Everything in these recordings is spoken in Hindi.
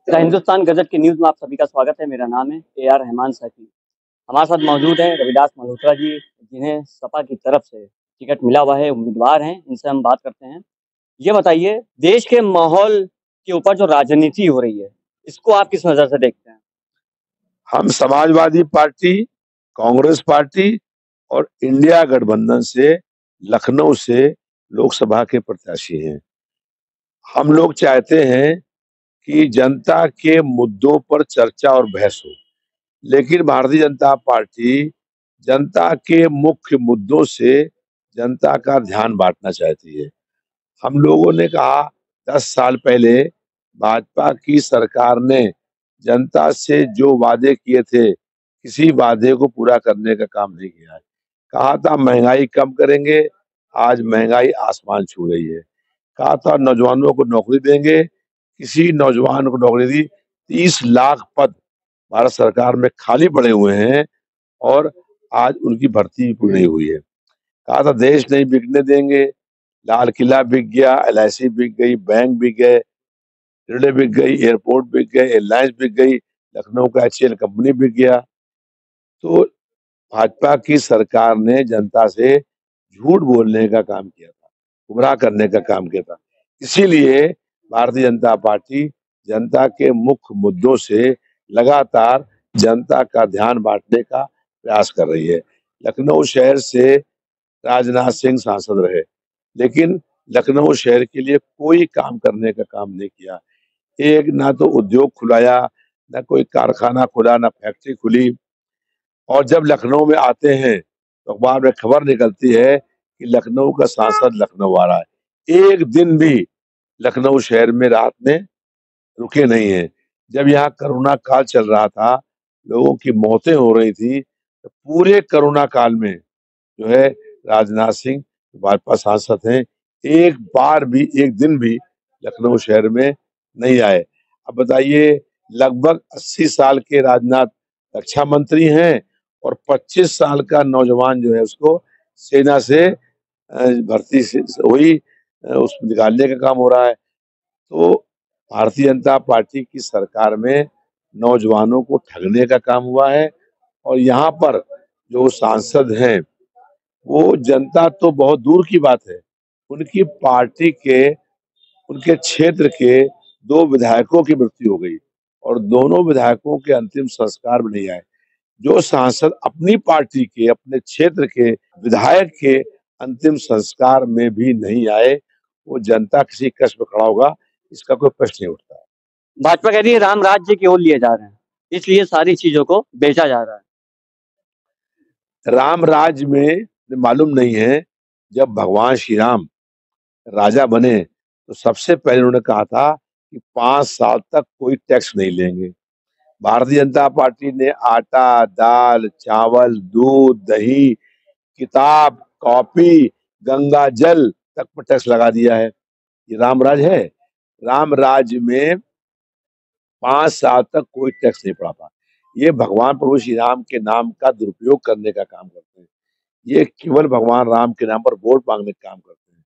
द हिंदुस्तान गजट की न्यूज़ में आप सभी का स्वागत है। मेरा नाम है ए.आर. रहमान सैफी। हमारे साथ मौजूद हैं रविदास मल्होत्रा जी, जिन्हें सपा की तरफ से टिकट मिला हुआ है, उम्मीदवार हैं। इनसे हम बात करते हैं। ये बताइए, देश के माहौल के ऊपर जो राजनीति हो रही है, इसको आप किस नज़र से देखते हैं? हम समाजवादी पार्टी, कांग्रेस पार्टी और इंडिया गठबंधन से लखनऊ से लोकसभा के प्रत्याशी हैं। हम लोग चाहते हैं कि जनता के मुद्दों पर चर्चा और बहस हो, लेकिन भारतीय जनता पार्टी जनता के मुख्य मुद्दों से जनता का ध्यान बांटना चाहती है। हम लोगों ने कहा 10 साल पहले भाजपा की सरकार ने जनता से जो वादे किए थे, किसी वादे को पूरा करने का काम नहीं किया है। कहा था महंगाई कम करेंगे, आज महंगाई आसमान छू रही है। कहा था नौजवानों को नौकरी देंगे, किसी नौजवान को नौकरी दी। 30 लाख पद भारत सरकार में खाली पड़े हुए हैं और आज उनकी भर्ती भी पूरी नहीं हुई है। कहा था देश नहीं बिकने देंगे, लाल किला बिक गया, एलआईसी बिक गई, बैंक बिक गए, रेलवे बिक गई, एयरपोर्ट बिक गए, एयरलाइंस बिक गई, लखनऊ का एचएएल कंपनी बिक गया। तो भाजपा की सरकार ने जनता से झूठ बोलने का काम किया था, गुमराह करने का काम किया था। इसीलिए भारतीय जनता पार्टी जनता के मुख्य मुद्दों से लगातार जनता का ध्यान बांटने का प्रयास कर रही है। लखनऊ शहर से राजनाथ सिंह सांसद रहे, लेकिन लखनऊ शहर के लिए कोई काम करने का काम नहीं किया। एक ना तो उद्योग खुलाया, ना कोई कारखाना खुला, ना फैक्ट्री खुली। और जब लखनऊ में आते हैं तो अखबार में खबर निकलती है कि लखनऊ का सांसद लखनऊ आ रहा है। एक दिन भी लखनऊ शहर में रात में रुके नहीं हैं। जब यहाँ कोरोना काल चल रहा था, लोगों की मौतें हो रही थी, तो पूरे कोरोना काल में जो है राजनाथ सिंह भाजपा सांसद हैं, एक बार भी, एक दिन भी लखनऊ शहर में नहीं आए। अब बताइए, लगभग 80 साल के राजनाथ रक्षा मंत्री हैं और 25 साल का नौजवान जो है उसको सेना से भर्ती से हुई, उसको निकालने का काम हो रहा है। तो भारतीय जनता पार्टी की सरकार में नौजवानों को ठगने का काम हुआ है। और यहाँ पर जो सांसद हैं, वो जनता तो बहुत दूर की बात है, उनकी पार्टी के, उनके क्षेत्र के 2 विधायकों की मृत्यु हो गई और दोनों विधायकों के अंतिम संस्कार भी नहीं आए। जो सांसद अपनी पार्टी के, अपने क्षेत्र के विधायक के अंतिम संस्कार में भी नहीं आए, वो जनता किसी कष्ट में खड़ा होगा, इसका कोई प्रश्न नहीं उठता। भाजपा कह रही है राम राज्य की ओर लिए जा रहे हैं, इसलिए सारी चीज़ों को बेचा जा रहा है। राम राज्य में मालूम नहीं है, जब भगवान श्री राम राजा बने तो सबसे पहले उन्होंने कहा था कि 5 साल तक कोई टैक्स नहीं लेंगे। भारतीय जनता पार्टी ने आटा, दाल, चावल, दूध, दही, किताब, कॉपी, गंगा जल तक पर टैक्स लगा दिया है। ये रामराज है? राम राज्य में 5 साल तक कोई टैक्स नहीं पड़ा था। ये भगवान प्रभु श्री राम के नाम का दुरुपयोग करने का काम करते हैं। ये केवल भगवान राम के नाम पर वोट मांगने का काम करते हैं।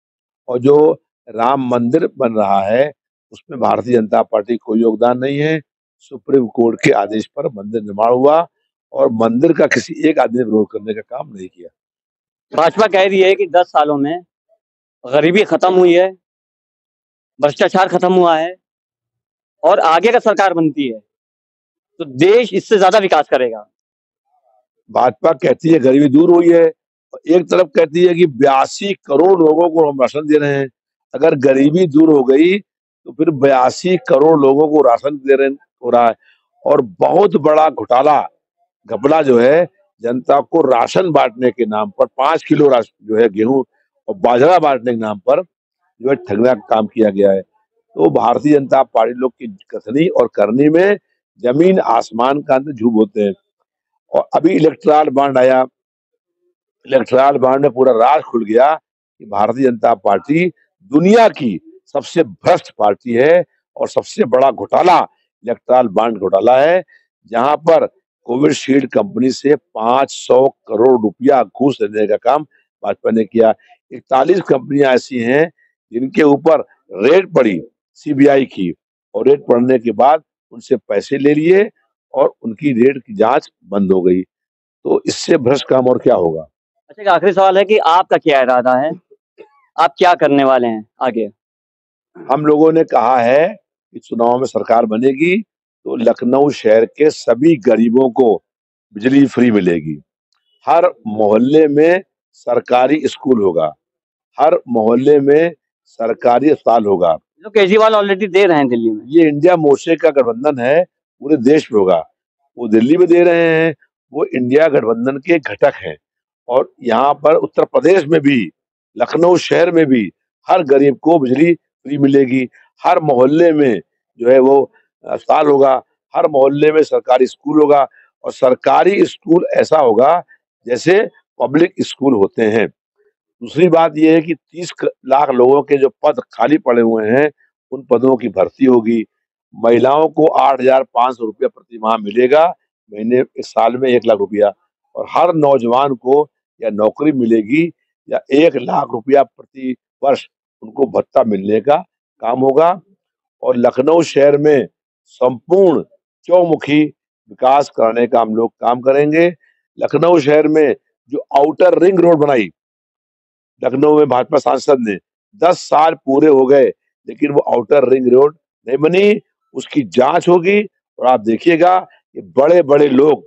और जो राम मंदिर बन रहा है, उसमें भारतीय जनता पार्टी कोई योगदान नहीं है। सुप्रीम कोर्ट के आदेश पर मंदिर निर्माण हुआ और मंदिर का किसी एक आदमी ने विरोध करने का काम नहीं किया। भाजपा कह रही है कि 10 सालों में गरीबी खत्म हुई है, भ्रष्टाचार खत्म हुआ है और आगे का सरकार बनती है तो देश इससे ज्यादा विकास करेगा। भाजपा कहती है गरीबी दूर हुई है, और एक तरफ कहती है कि 82 करोड़ लोगों को हम राशन दे रहे हैं। अगर गरीबी दूर हो गई तो फिर 82 करोड़ लोगों को राशन दे रहे हो रहा है। और बहुत बड़ा घोटाला, घपला जो है, जनता को राशन बांटने के नाम पर 5 किलो राशन जो है गेहूं और बाजरा बांटने के नाम पर जो है ठगने का काम किया गया है। तो भारतीय जनता पार्टी लोग की कथनी और करनी में जमीन आसमान का अंतर झूठ बोलते हैं। और अभी इलेक्ट्रल बॉन्ड आया, इलेक्ट्रल बॉन्ड में पूरा राज खुल गया कि भारतीय जनता पार्टी दुनिया की सबसे भ्रष्ट पार्टी है और सबसे बड़ा घोटाला इलेक्ट्रल बॉन्ड घोटाला है, जहां पर कोविशील्ड कंपनी से 500 करोड़ रुपया घूस लेने का काम भाजपा ने किया। 41 कंपनियां ऐसी हैं जिनके ऊपर रेड पड़ी सीबीआई की, और रेड पड़ने के बाद उनसे पैसे ले लिए और उनकी रेड की जांच बंद हो गई। तो इससे भ्रष्ट काम और क्या होगा। अच्छा, एक आखिरी सवाल है कि आपका क्या इरादा है? आप क्या करने वाले हैं आगे? हम लोगों ने कहा है कि चुनाव में सरकार बनेगी तो लखनऊ शहर के सभी गरीबों को बिजली फ्री मिलेगी। हर मोहल्ले में सरकारी स्कूल होगा, हर मोहल्ले में सरकारी अस्पताल होगा। जो केजरीवाल ऑलरेडी दे रहे हैं दिल्ली में। ये इंडिया मोर्चे का गठबंधन है, पूरे देश में होगा। वो दिल्ली में दे रहे हैं, वो इंडिया गठबंधन के घटक हैं। और यहाँ पर उत्तर प्रदेश में भी, लखनऊ शहर में भी हर गरीब को बिजली फ्री मिलेगी। हर मोहल्ले में जो है वो अस्पताल होगा, हर मोहल्ले में सरकारी स्कूल होगा। और सरकारी स्कूल ऐसा होगा जैसे पब्लिक स्कूल होते हैं। दूसरी बात ये है कि 30 लाख लोगों के जो पद खाली पड़े हुए हैं, उन पदों की भर्ती होगी। महिलाओं को 8,500 रुपया प्रति माह मिलेगा, महीने एक साल में 1 लाख रुपया। और हर नौजवान को या नौकरी मिलेगी या 1 लाख रुपया प्रति वर्ष उनको भत्ता मिलने का काम होगा। और लखनऊ शहर में संपूर्ण चौमुखी विकास कराने का हम लोग काम करेंगे। लखनऊ शहर में जो आउटर रिंग रोड बनाई लखनऊ में भाजपा सांसद ने, 10 साल पूरे हो गए लेकिन वो आउटर रिंग रोड नहीं बनी। उसकी जांच होगी और आप देखिएगा कि बड़े बड़े लोग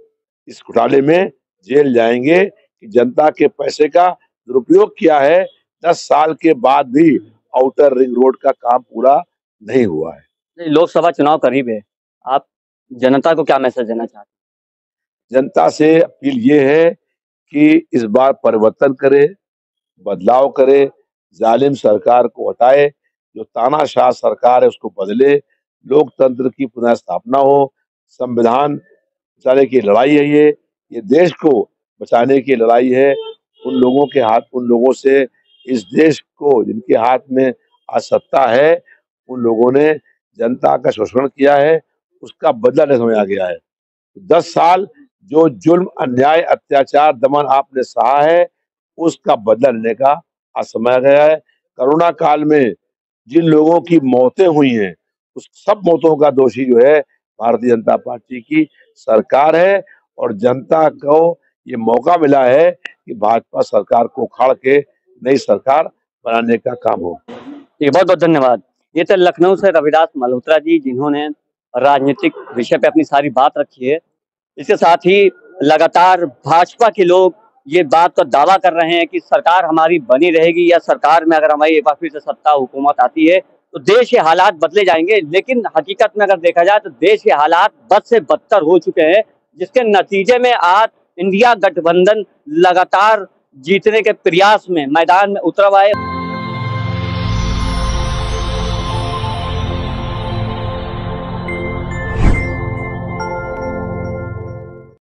इस घोटाले में जेल जाएंगे कि जनता के पैसे का दुरुपयोग किया है। 10 साल के बाद भी आउटर रिंग रोड का काम पूरा नहीं हुआ है। लोकसभा चुनाव करीब है, आप जनता को क्या मैसेज देना चाहते हैं? जनता से अपील ये है कि इस बार परिवर्तन करे, बदलाव करे, जालिम सरकार को हटाए, जो तानाशाह सरकार है उसको बदले, लोकतंत्र की पुनः स्थापना हो। संविधान बचाने की लड़ाई है ये देश को बचाने की लड़ाई है। उन लोगों के हाथ, उन लोगों से, इस देश को जिनके हाथ में आज सत्ता है, उन लोगों ने जनता का शोषण किया है, उसका बदला लेने समय आ गया है। 10 साल जो जुल्म, अन्याय, अत्याचार, दमन आपने सहा है, उसका बदला लेने का आज समय आ गया है। कोरोना काल में जिन लोगों की मौतें हुई हैं, उस सब मौतों का दोषी जो है भारतीय जनता पार्टी की सरकार है। और जनता को ये मौका मिला है कि भाजपा सरकार को उखाड़ के नई सरकार बनाने का काम हो। जी, बहुत बहुत धन्यवाद। ये थे लखनऊ से रविदास मल्होत्रा जी, जिन्होंने राजनीतिक विषय पे अपनी सारी बात रखी है। इसके साथ ही लगातार भाजपा के लोग ये बात का दावा कर रहे हैं कि सरकार हमारी बनी रहेगी, या सरकार में अगर हमारी एक बार फिर से सत्ता हुकूमत आती है तो देश के हालात बदले जाएंगे। लेकिन हकीकत में अगर देखा जाए तो देश के हालात बद से बदतर हो चुके हैं, जिसके नतीजे में आज इंडिया गठबंधन लगातार जीतने के प्रयास में मैदान में उतरा हुआ है।